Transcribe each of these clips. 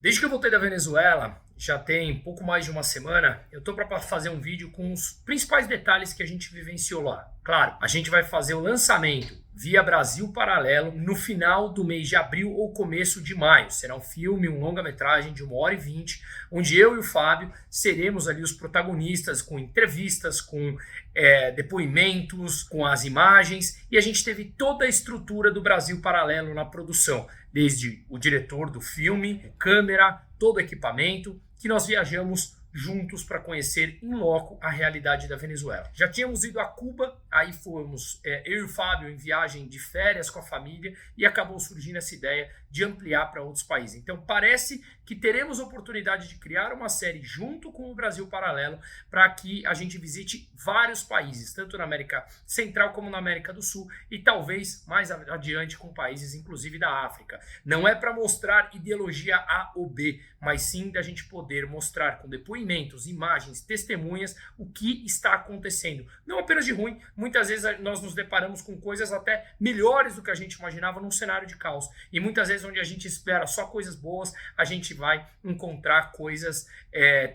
Desde que eu voltei da Venezuela, já tem pouco mais de uma semana, eu tô para fazer um vídeo com os principais detalhes que a gente vivenciou lá. Claro, a gente vai fazer o lançamento via Brasil Paralelo no final do mês de abril ou começo de maio. Será um filme, um longa-metragem de 1h20, onde eu e o Fábio seremos ali os protagonistas, com entrevistas, com depoimentos, com as imagens, e a gente teve toda a estrutura do Brasil Paralelo na produção, desde o diretor do filme, câmera, todo o equipamento, que nós viajamos juntos para conhecer em loco a realidade da Venezuela. Já tínhamos ido a Cuba, aí fomos eu e o Fábio em viagem de férias com a família e acabou surgindo essa ideia de ampliar para outros países. Então parece que teremos oportunidade de criar uma série junto com o Brasil Paralelo para que a gente visite vários países, tanto na América Central como na América do Sul e talvez mais adiante com países inclusive da África. Não é para mostrar ideologia A ou B, mas sim da gente poder mostrar com depoimentos, imagens, testemunhas o que está acontecendo. Não apenas de ruim, muitas vezes nós nos deparamos com coisas até melhores do que a gente imaginava num cenário de caos. E muitas vezes onde a gente espera só coisas boas, a gente vai encontrar coisas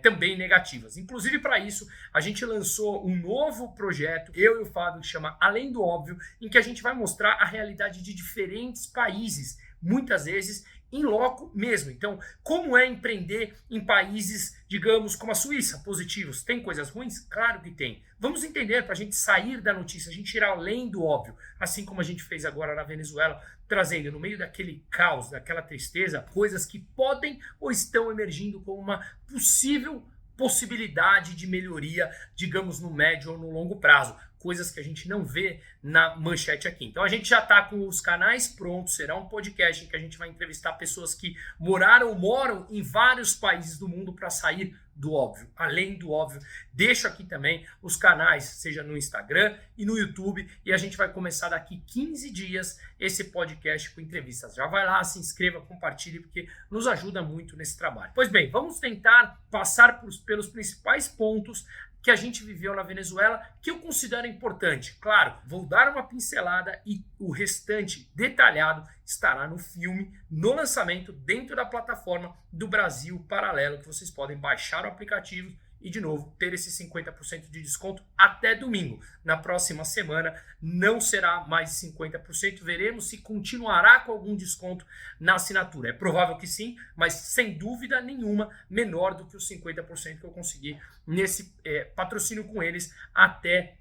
também negativas. Inclusive para isso, a gente lançou um novo projeto, eu e o Fábio, que chama Além do Óbvio, em que a gente vai mostrar a realidade de diferentes países, muitas vezes em loco mesmo. Então, como é empreender em países, digamos, como a Suíça, positivos? Tem coisas ruins? Claro que tem. Vamos entender para a gente sair da notícia, a gente ir além do óbvio, assim como a gente fez agora na Venezuela, trazendo no meio daquele caos, daquela tristeza, coisas que podem ou estão emergindo como uma possível possibilidade de melhoria, digamos, no médio ou no longo prazo. Coisas que a gente não vê na manchete aqui. Então a gente já está com os canais prontos, será um podcast em que a gente vai entrevistar pessoas que moram em vários países do mundo para sair do óbvio, além do óbvio. Deixo aqui também os canais, seja no Instagram e no YouTube, e a gente vai começar daqui 15 dias esse podcast com entrevistas. Já vai lá, se inscreva, compartilhe, porque nos ajuda muito nesse trabalho. Pois bem, vamos tentar passar pelos principais pontos que a gente viveu na Venezuela, que eu considero importante. Claro, vou dar uma pincelada e o restante detalhado estará no filme, no lançamento, dentro da plataforma do Brasil Paralelo, que vocês podem baixar o aplicativo e, de novo, ter esse 50% de desconto até domingo. Na próxima semana não será mais 50%. Veremos se continuará com algum desconto na assinatura. É provável que sim, mas sem dúvida nenhuma menor do que os 50% que eu consegui nesse patrocínio com eles até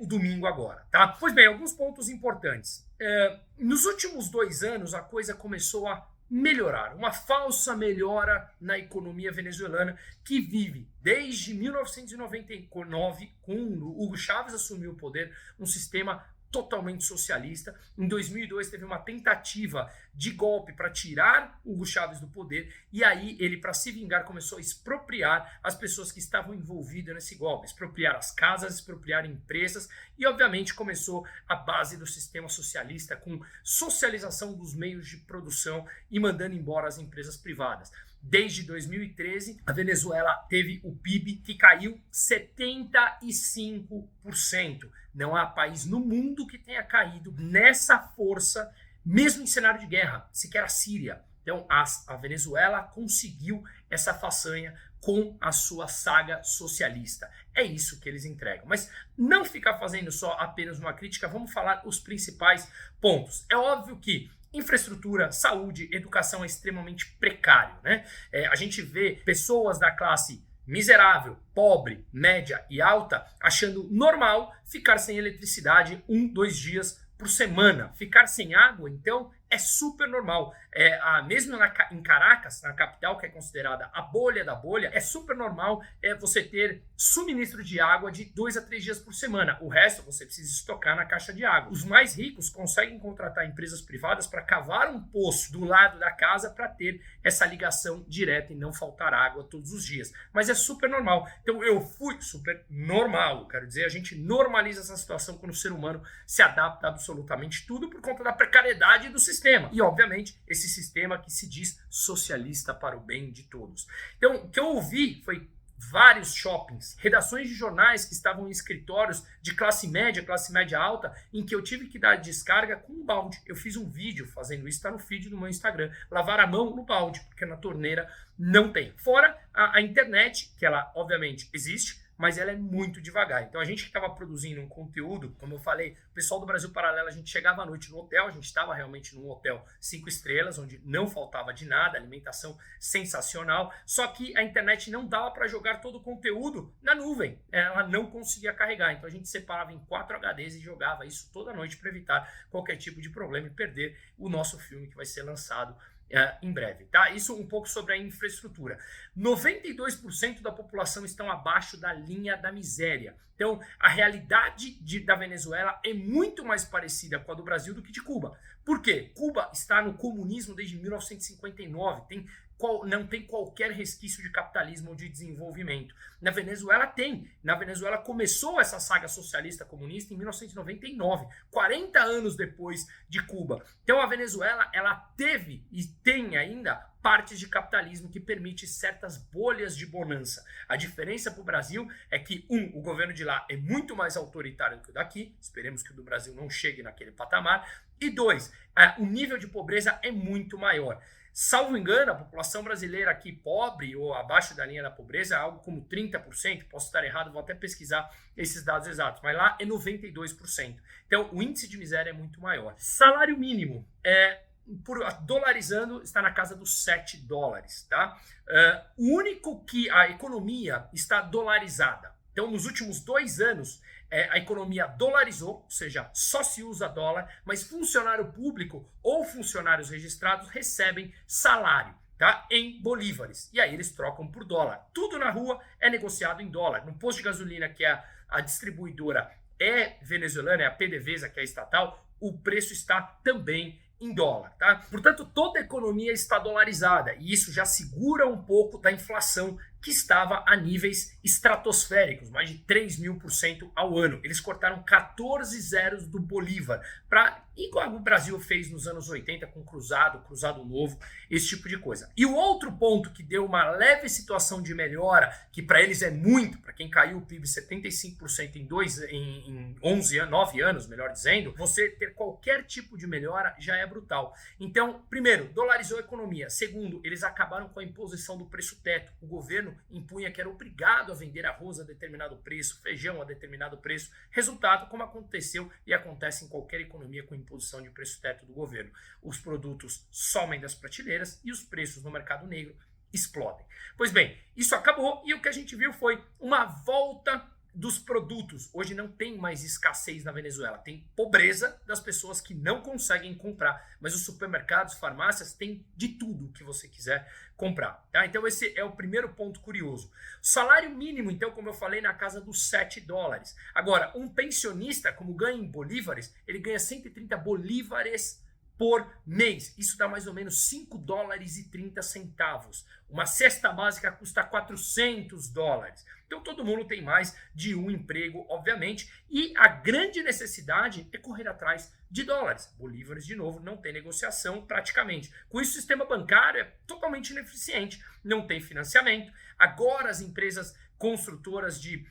o domingo agora, tá? Pois bem, alguns pontos importantes. Nos últimos 2 anos, a coisa começou a melhorar, uma falsa melhora na economia venezuelana que vive desde 1999, quando Hugo Chávez assumiu o poder, um sistema totalmente socialista. Em 2002 teve uma tentativa de golpe para tirar Hugo Chávez do poder e aí ele, para se vingar, começou a expropriar as pessoas que estavam envolvidas nesse golpe, expropriar as casas, expropriar empresas e obviamente começou a base do sistema socialista com socialização dos meios de produção e mandando embora as empresas privadas. Desde 2013, a Venezuela teve o PIB que caiu 75%. Não há país no mundo que tenha caído nessa força, mesmo em cenário de guerra, sequer a Síria. Então, a Venezuela conseguiu essa façanha com a sua saga socialista. É isso que eles entregam. Mas não ficar fazendo só apenas uma crítica, vamos falar os principais pontos. É óbvio que infraestrutura, saúde, educação é extremamente precário, né? A gente vê pessoas da classe miserável, pobre, média e alta achando normal ficar sem eletricidade 1-2 dias por semana. Ficar sem água, então, é super normal. Mesmo em Caracas, na capital, que é considerada a bolha da bolha, é super normal você ter suministro de água de 2-3 dias por semana. O resto você precisa estocar na caixa de água. Os mais ricos conseguem contratar empresas privadas para cavar um poço do lado da casa para ter essa ligação direta e não faltar água todos os dias. Mas é super normal. Então eu fui super normal. Quero dizer, a gente normaliza essa situação quando o ser humano se adapta a absolutamente tudo por conta da precariedade do sistema. E, obviamente, esse sistema que se diz socialista para o bem de todos. Então, o que eu ouvi foi vários shoppings, redações de jornais que estavam em escritórios de classe média alta, em que eu tive que dar descarga com um balde. Eu fiz um vídeo fazendo isso, está no feed do meu Instagram. Lavar a mão no balde, porque na torneira não tem. Fora a internet, que ela obviamente existe, mas ela é muito devagar. Então a gente que estava produzindo um conteúdo, como eu falei, o pessoal do Brasil Paralelo, a gente chegava à noite no hotel, a gente estava realmente num hotel 5 estrelas, onde não faltava de nada, alimentação sensacional, só que a internet não dava para jogar todo o conteúdo na nuvem, ela não conseguia carregar, então a gente separava em 4 HDs e jogava isso toda noite para evitar qualquer tipo de problema e perder o nosso filme que vai ser lançado em breve, tá? Isso um pouco sobre a infraestrutura. 92% da população estão abaixo da linha da miséria. Então, a realidade da Venezuela é muito mais parecida com a do Brasil do que de Cuba. Por quê? Cuba está no comunismo desde 1959, não tem qualquer resquício de capitalismo ou de desenvolvimento. Na Venezuela tem. Na Venezuela começou essa saga socialista comunista em 1999, 40 anos depois de Cuba. Então a Venezuela, ela teve e tem ainda partes de capitalismo que permite certas bolhas de bonança. A diferença para o Brasil é que, o governo de lá é muito mais autoritário do que o daqui, esperemos que o do Brasil não chegue naquele patamar, e 2, o nível de pobreza é muito maior. Salvo engano, a população brasileira aqui pobre ou abaixo da linha da pobreza é algo como 30%, posso estar errado, vou até pesquisar esses dados exatos, mas lá é 92%. Então o índice de miséria é muito maior. Salário mínimo, dolarizando, está na casa dos $7, tá? O único que a economia está dolarizada. Então nos últimos 2 anos, a economia dolarizou, ou seja, só se usa dólar, mas funcionário público ou funcionários registrados recebem salário, tá? Em bolívares. E aí eles trocam por dólar. Tudo na rua é negociado em dólar. No posto de gasolina, que é a distribuidora é venezuelana, é a PDVSA, que é estatal, o preço está também em dólar, tá? Portanto, toda a economia está dolarizada e isso já segura um pouco da inflação que estava a níveis estratosféricos, mais de 3.000% ao ano. Eles cortaram 14 zeros do Bolívar, igual o Brasil fez nos anos 80 com Cruzado Novo, esse tipo de coisa. E o outro ponto que deu uma leve situação de melhora, que para eles é muito, para quem caiu o PIB 75% em 9 anos, melhor dizendo, você ter qualquer tipo de melhora já é brutal. Então, primeiro, dolarizou a economia. Segundo, eles acabaram com a imposição do preço teto. O governo impunha que era obrigado a vender arroz a determinado preço, feijão a determinado preço. Resultado, como aconteceu e acontece em qualquer economia com imposição de preço teto do governo. Os produtos somem das prateleiras e os preços no mercado negro explodem. Pois bem, isso acabou e o que a gente viu foi uma volta dos produtos. Hoje não tem mais escassez na Venezuela, tem pobreza das pessoas que não conseguem comprar, mas os supermercados, farmácias têm de tudo que você quiser comprar, tá? Então esse é o primeiro ponto curioso. Salário mínimo, então, como eu falei, na casa dos $7. Agora, um pensionista, como ganha em bolívares, ele ganha 130 bolívares por mês. Isso dá mais ou menos $5,30. Uma cesta básica custa $400. Então todo mundo tem mais de um emprego, obviamente, e a grande necessidade é correr atrás de dólares. Bolívares, de novo, não tem negociação praticamente. Com isso, o sistema bancário é totalmente ineficiente, não tem financiamento. Agora as empresas construtoras e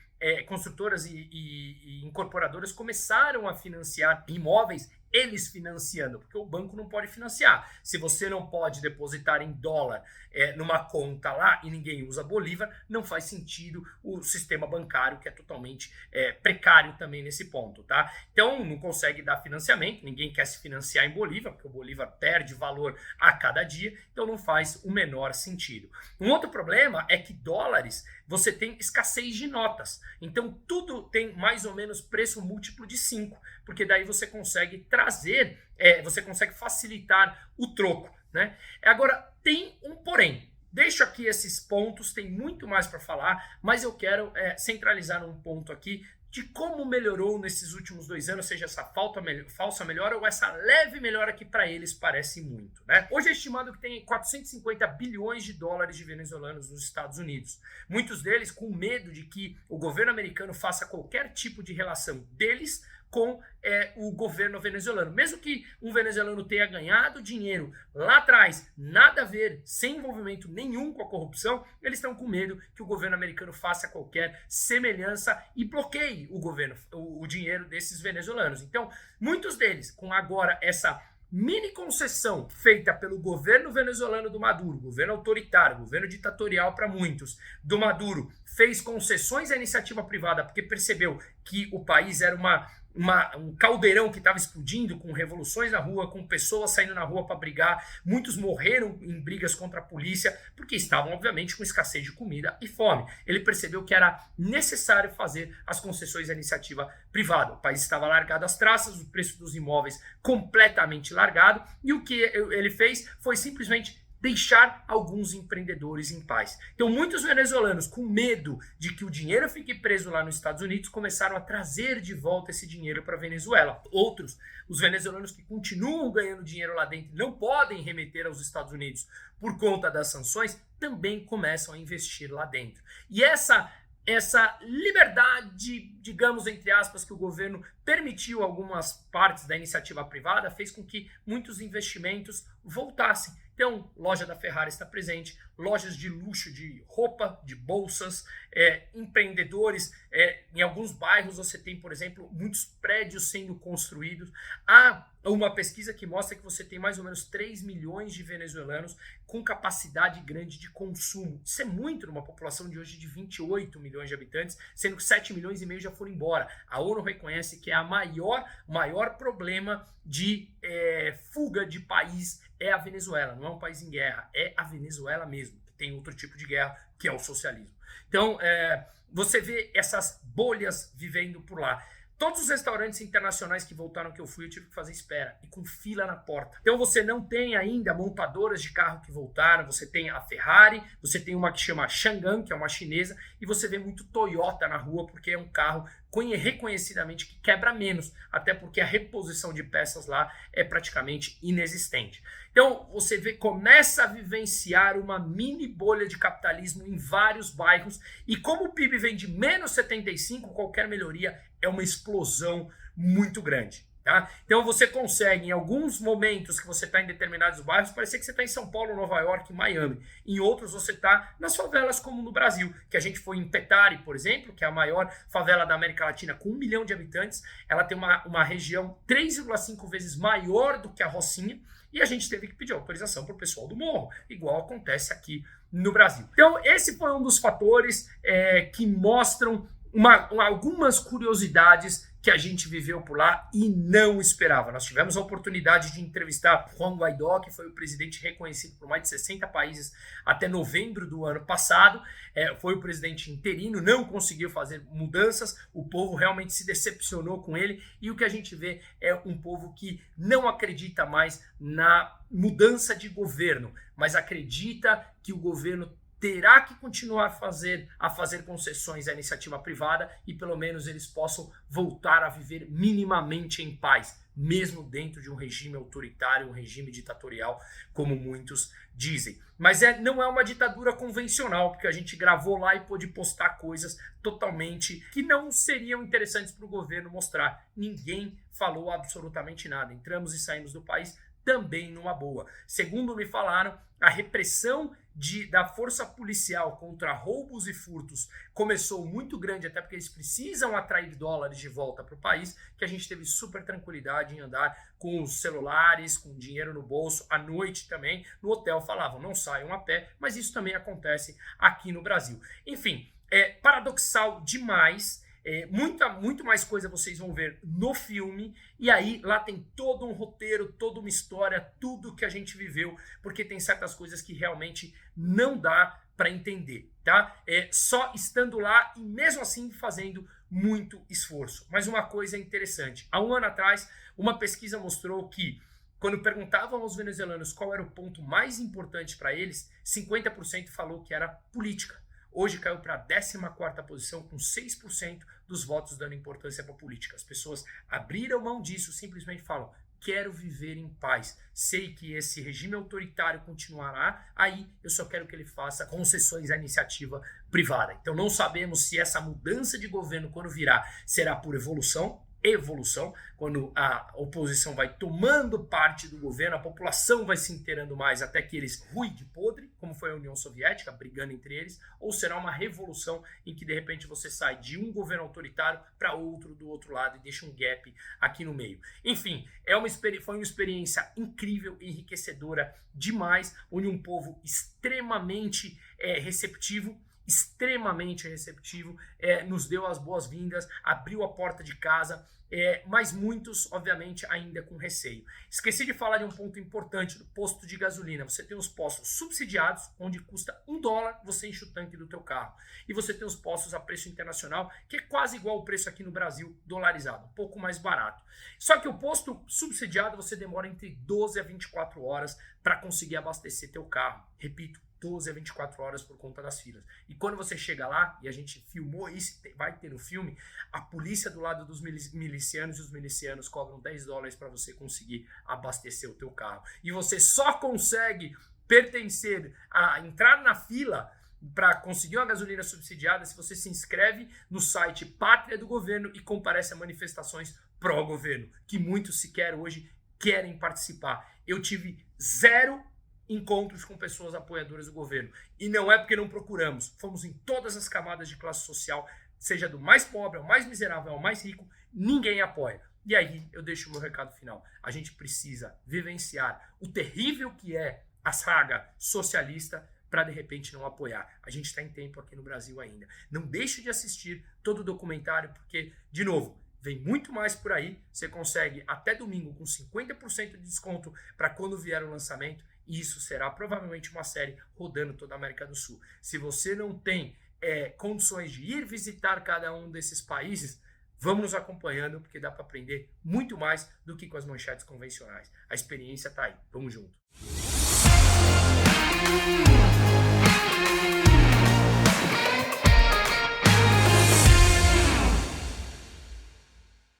incorporadoras começaram a financiar imóveis, eles financiando, porque o banco não pode financiar. Se você não pode depositar em dólar numa conta lá e ninguém usa bolívar, não faz sentido o sistema bancário, que é totalmente precário também nesse ponto, tá? Então não consegue dar financiamento, ninguém quer se financiar em bolívar, porque o bolívar perde valor a cada dia, então não faz o menor sentido. Um outro problema é que dólares, você tem escassez de notas, então tudo tem mais ou menos preço múltiplo de 5, porque daí você consegue trazer, você consegue facilitar o troco, né? Agora, tem um porém. Deixo aqui esses pontos, tem muito mais para falar, mas eu quero centralizar num ponto aqui de como melhorou nesses últimos 2 anos, seja essa falsa melhora ou essa leve melhora que para eles parece muito, né? Hoje é estimado que tem 450 bilhões de dólares de venezuelanos nos Estados Unidos. Muitos deles com medo de que o governo americano faça qualquer tipo de relação deles com o governo venezuelano. Mesmo que um venezuelano tenha ganhado dinheiro lá atrás, nada a ver, sem envolvimento nenhum com a corrupção, eles estão com medo que o governo americano faça qualquer semelhança e bloqueie o dinheiro desses venezuelanos. Então, muitos deles, com agora essa mini concessão feita pelo governo venezuelano do Maduro, governo autoritário, governo ditatorial para muitos, do Maduro, fez concessões à iniciativa privada porque percebeu que o país era um caldeirão que estava explodindo, com revoluções na rua, com pessoas saindo na rua para brigar. Muitos morreram em brigas contra a polícia, porque estavam, obviamente, com escassez de comida e fome. Ele percebeu que era necessário fazer as concessões à iniciativa privada. O país estava largado às traças, o preço dos imóveis completamente largado, e o que ele fez foi simplesmente deixar alguns empreendedores em paz. Então, muitos venezuelanos, com medo de que o dinheiro fique preso lá nos Estados Unidos, começaram a trazer de volta esse dinheiro para a Venezuela. Outros, os venezuelanos que continuam ganhando dinheiro lá dentro e não podem remeter aos Estados Unidos por conta das sanções, também começam a investir lá dentro. E essa liberdade, digamos, entre aspas, que o governo permitiu algumas partes da iniciativa privada, fez com que muitos investimentos voltassem. Então, loja da Ferrari está presente, lojas de luxo, de roupa, de bolsas, empreendedores. Em alguns bairros você tem, por exemplo, muitos prédios sendo construídos. Há uma pesquisa que mostra que você tem mais ou menos 3 milhões de venezuelanos com capacidade grande de consumo. Isso é muito numa população de hoje de 28 milhões de habitantes, sendo que 7 milhões e meio já foram embora. A ONU reconhece que é o maior problema de fuga de país é a Venezuela. Não é um país em guerra, é a Venezuela mesmo, que tem outro tipo de guerra, que é o socialismo. Então, você vê essas bolhas vivendo por lá. Todos os restaurantes internacionais que voltaram que eu fui, eu tive que fazer espera, e com fila na porta. Então você não tem ainda montadoras de carro que voltaram, você tem a Ferrari, você tem uma que chama Changan, que é uma chinesa, e você vê muito Toyota na rua, porque é um carro reconhecidamente que quebra menos, até porque a reposição de peças lá é praticamente inexistente. Então você começa a vivenciar uma mini bolha de capitalismo em vários bairros, e como o PIB vem de menos 75, qualquer melhoria é uma explosão muito grande. Tá? Então você consegue, em alguns momentos que você está em determinados bairros, parecer que você está em São Paulo, Nova York, Miami. Em outros você está nas favelas, como no Brasil, que a gente foi em Petare, por exemplo, que é a maior favela da América Latina, com 1 milhão de habitantes. Ela tem uma região 3,5 vezes maior do que a Rocinha, e a gente teve que pedir autorização para o pessoal do morro, igual acontece aqui no Brasil. Então esse foi um dos fatores que mostram algumas curiosidades que a gente viveu por lá e não esperava. Nós tivemos a oportunidade de entrevistar Juan Guaidó, que foi o presidente reconhecido por mais de 60 países até novembro do ano passado. Foi o presidente interino, não conseguiu fazer mudanças, o povo realmente se decepcionou com ele, e o que a gente vê é um povo que não acredita mais na mudança de governo, mas acredita que o governo terá que continuar a fazer concessões à iniciativa privada e pelo menos eles possam voltar a viver minimamente em paz, mesmo dentro de um regime autoritário, um regime ditatorial, como muitos dizem. Mas não é uma ditadura convencional, porque a gente gravou lá e pôde postar coisas totalmente que não seriam interessantes para o governo mostrar. Ninguém falou absolutamente nada. Entramos e saímos do país também numa boa. Segundo me falaram, a repressão da força policial contra roubos e furtos começou muito grande, até porque eles precisam atrair dólares de volta para o país, que a gente teve super tranquilidade em andar com os celulares, com dinheiro no bolso, à noite também. No hotel falavam, não saiam a pé, mas isso também acontece aqui no Brasil. Enfim, é paradoxal demais. Muito mais coisa vocês vão ver no filme, e aí lá tem todo um roteiro, toda uma história, tudo que a gente viveu, porque tem certas coisas que realmente não dá para entender, tá? Só estando lá e mesmo assim fazendo muito esforço. Mas uma coisa interessante, há um ano atrás uma pesquisa mostrou que quando perguntavam aos venezuelanos qual era o ponto mais importante para eles, 50% falou que era política. Hoje caiu para a 14ª posição, com 6% dos votos dando importância para a política. As pessoas abriram mão disso, simplesmente falam, quero viver em paz. Sei que esse regime autoritário continuará, aí eu só quero que ele faça concessões à iniciativa privada. Então não sabemos se essa mudança de governo, quando virá, será por evolução, evolução, quando a oposição vai tomando parte do governo, a população vai se inteirando mais até que eles ruem de podre, como foi a União Soviética, brigando entre eles, ou será uma revolução em que de repente você sai de um governo autoritário para outro do outro lado e deixa um gap aqui no meio. Enfim, foi uma experiência incrível e enriquecedora demais, onde um povo extremamente receptivo, nos deu as boas-vindas, abriu a porta de casa, mas muitos, obviamente, ainda com receio. Esqueci de falar de um ponto importante do posto de gasolina. Você tem os postos subsidiados, onde custa $1 você enche o tanque do teu carro. E você tem os postos a preço internacional, que é quase igual ao preço aqui no Brasil, dolarizado, um pouco mais barato. Só que o posto subsidiado você demora entre 12 a 24 horas para conseguir abastecer teu carro. Repito, 12 a 24 horas por conta das filas. E quando você chega lá, e a gente filmou isso, vai ter no filme, a polícia do lado dos milicianos, e os milicianos cobram $10 para você conseguir abastecer o teu carro. E você só consegue entrar na fila para conseguir uma gasolina subsidiada se você se inscreve no site Pátria do Governo e comparece a manifestações pró-governo, que muitos sequer hoje querem participar. Eu tive 0 encontros com pessoas apoiadoras do governo. E não é porque não procuramos. Fomos em todas as camadas de classe social, seja do mais pobre ao mais miserável ao mais rico, ninguém apoia. E aí eu deixo o meu recado final. A gente precisa vivenciar o terrível que é a saga socialista para de repente não apoiar. A gente está em tempo aqui no Brasil ainda. Não deixe de assistir todo o documentário, porque, de novo, vem muito mais por aí. Você consegue até domingo com 50% de desconto para quando vier o lançamento. E isso será provavelmente uma série rodando toda a América do Sul. Se você não tem condições de ir visitar cada um desses países, vamos nos acompanhando, porque dá para aprender muito mais do que com as manchetes convencionais. A experiência está aí. Vamos junto.